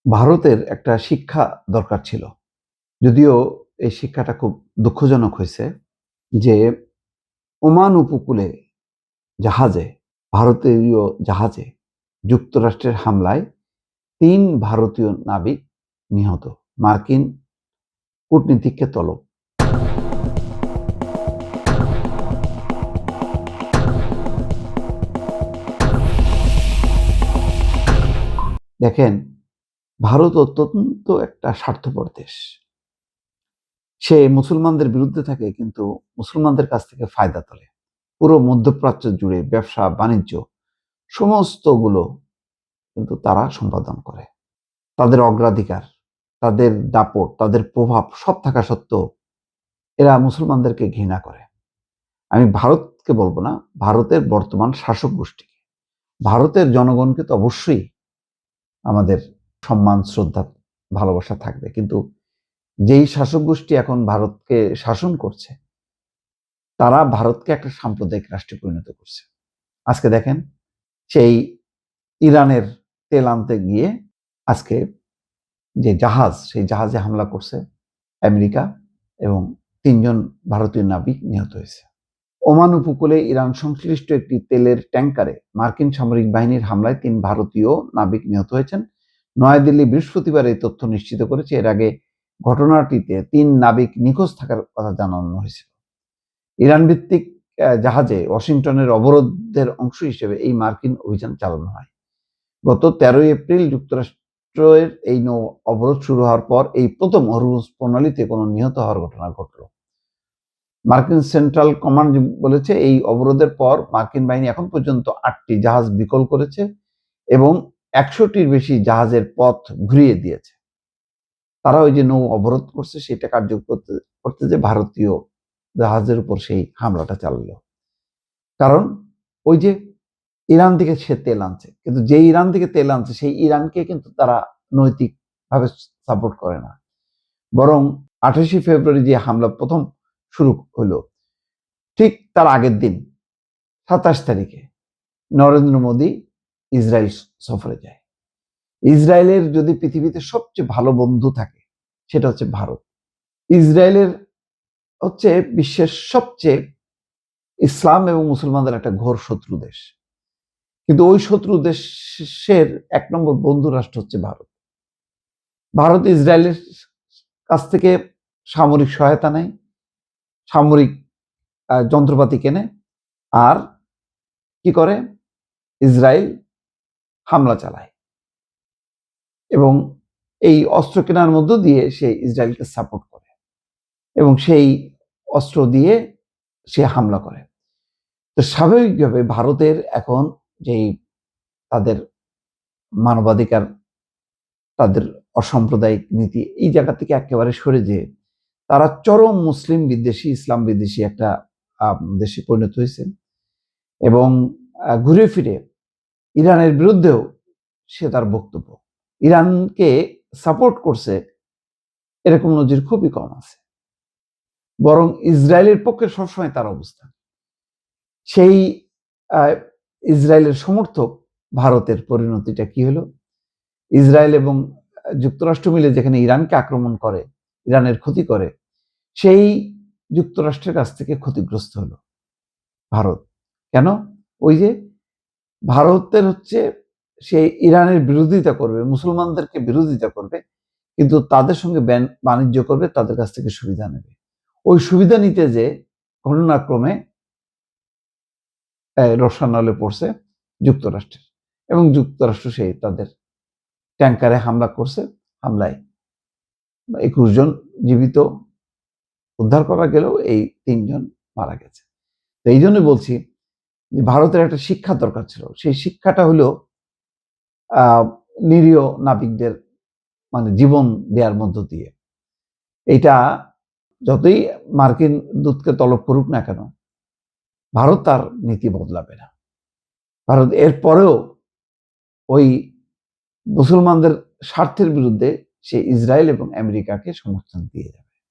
ভারতের একটা শিক্ষা দরকার ছিল। যদিও এই শিক্ষাটা খুব দুঃখজনক হয়েছে যে ওমান উপকূলে জাহাজে, ভারতীয় জাহাজে যুক্তরাষ্ট্রের হামলায় ৩ ভারতীয় নাবিক নিহত। মার্কিন কূটনীতিককে তলব। দেখেন, ভারত অত্যন্ত একটা স্বার্থপর দেশ। সে মুসলমানদের বিরুদ্ধে থাকে কিন্তু মুসলমানদের কাছ থেকে ফায়দা তোলে। পুরো মধ্যপ্রাচ্য জুড়ে ব্যবসা বাণিজ্য সমস্তগুলো কিন্তু তারা সম্পাদন করে। তাদের অগ্রাধিকার, তাদের দাপট, তাদের প্রভাব সব থাকা সত্ত্বেও এরা মুসলমানদেরকে ঘৃণা করে। আমি ভারতকে বলবো না, ভারতের বর্তমান শাসক গোষ্ঠীকে। ভারতের জনগণকে তো অবশ্যই আমাদের সম্মান, শ্রদ্ধা, ভালোবাসা থাকবে, কিন্তু যেই শাসক গোষ্ঠী এখন ভারতকে শাসন করছে তারা ভারতকে একটা সাম্প্রদায়িক রাষ্ট্রে পরিণত করছে। আজকে দেখেন, সেই ইরানের তেল আনতে গিয়ে আজকে যে জাহাজ, সেই জাহাজে হামলা করছে আমেরিকা এবং ৩ জন ভারতীয় নাবিক নিহত হয়েছে। ওমান উপকূলে ইরান সংশ্লিষ্ট একটি তেলের ট্যাঙ্কারে মার্কিন সামরিক বাহিনীর হামলায় ৩ ভারতীয় নাবিক নিহত হয়েছেন। নয়াদিল্লি বৃহস্পতিবার এই তথ্য নিশ্চিত করেছে। এর আগে ঘটনাটিতে ৩ নাবিক নিখোঁজ থাকার কথা জানানো হয়েছিল। ইরান ভিত্তিক জাহাজে ওয়াশিংটনের অবরোধের অংশ হিসেবে এই মার্কিন অভিযান চালানো হয়। গত ১৩ এপ্রিল যুক্তরাষ্ট্রের এই নৌ অবরোধ শুরু হওয়ার পর এই প্রথম হরমুজ প্রণালীতে কোনো নিহত হওয়ার ঘটনা ঘটল। মার্কিন সেন্ট্রাল কমান্ড বলেছে, এই অবরোধের পর মার্কিন বাহিনী এখন পর্যন্ত ৮টি জাহাজ বিকল করেছে এবং ১০০টির বেশি জাহাজের পথ ঘুরিয়ে দিয়েছে। তারা ওই যে নৌ অবরোধ করছে সেটা কার্যকর করতে যে ভারতীয় জাহাজের উপর সেই হামলাটা চালালো। কারণ ওই যে ইরান থেকে সে তেল আনছে, কিন্তু যে ইরান থেকে তেল আনছে সেই ইরানকে কিন্তু তারা নৈতিকভাবে সাপোর্ট করে না। বরং ২৮শে ফেব্রুয়ারি যে হামলা প্রথম শুরু হলো, ঠিক তার আগের দিন ২৭ তারিখে নরেন্দ্র মোদী ইসরায়েল সফরে যায়। ইসরায়েলের যদি পৃথিবীতে সবচেয়ে ভালো বন্ধু থাকে সেটা হচ্ছে ভারত। ইসরায়েলের হচ্ছে বিশ্বের সবচেয়ে ইসলাম এবং মুসলমানদের একটা ঘোর শত্রু দেশ, কিন্তু ওই শত্রু দেশের ১ নম্বর বন্ধু রাষ্ট্র হচ্ছে ভারত। ভারত ইসরায়েলের কাছ থেকে সামরিক সহায়তা নেয়, সামরিক যন্ত্রপাতি কেনে, আর কি করে, ইসরায়েল হামলা চালায় এবং এই অস্ত্র কেনার মধ্য দিয়ে সে ইসরায়েলকে সাপোর্ট করে এবং সেই অস্ত্র দিয়ে সে হামলা করে। তো স্বাভাবিকভাবে ভারতের এখন যেই তাদের মানবাধিকার, তাদের অসাম্প্রদায়িক নীতি, এই জায়গা থেকে একেবারে সরে যেয়ে তারা চরম মুসলিম বিদ্বেষী, ইসলাম বিদ্বেষী একটা দেশে পরিণত হয়েছে এবং ঘুরে ফিরে ইরানের বিরুদ্ধেও সে তার বক্তব্য, ইরানকে সাপোর্ট করছে, এরকম নজির খুবই কম আছে। বরং ইসরায়েলের পক্ষে সবসময় তার অবস্থান। সেই ইসরায়েলের সমর্থক ভারতের পরিণতিটা কি হলো? ইসরায়েল এবং যুক্তরাষ্ট্র মিলে যেখানে ইরানকে আক্রমণ করে, ইরানের ক্ষতি করে, সেই যুক্তরাষ্ট্রের কাছ থেকে ক্ষতিগ্রস্ত হলো ভারত। কেন? ওই যে ভারতের হচ্ছে সে ইরানের বিরোধিতা করবে, মুসলমানদেরকে বিরোধিতা করবে, কিন্তু তাদের সঙ্গে বাণিজ্য করবে, তাদের কাছ থেকে সুবিধা নেবে। ওই সুবিধা নিতে যে ঘটনাক্রমে রসানলে পড়ছে যুক্তরাষ্ট্রের এবং যুক্তরাষ্ট্র সেই তাদের ট্যাঙ্কারে হামলা করছে। হামলায় ২১ জন জীবিত উদ্ধার করা গেলেও এই ৩ জন মারা গেছে। তো এই জন্য বলছি যে ভারতের একটা শিক্ষা দরকার ছিল। সেই শিক্ষাটা হলো নিরীহ নাবিকদের মানে জীবন দেওয়ার মধ্য দিয়ে। এইটা যতই মার্কিন দূতকে তলব করুক না কেন, ভারত তার নীতি বদলাবে না। ভারত এরপরেও ওই মুসলমানদের স্বার্থের বিরুদ্ধে সে ইসরায়েল এবং আমেরিকাকে সমর্থন দিয়ে যাবে।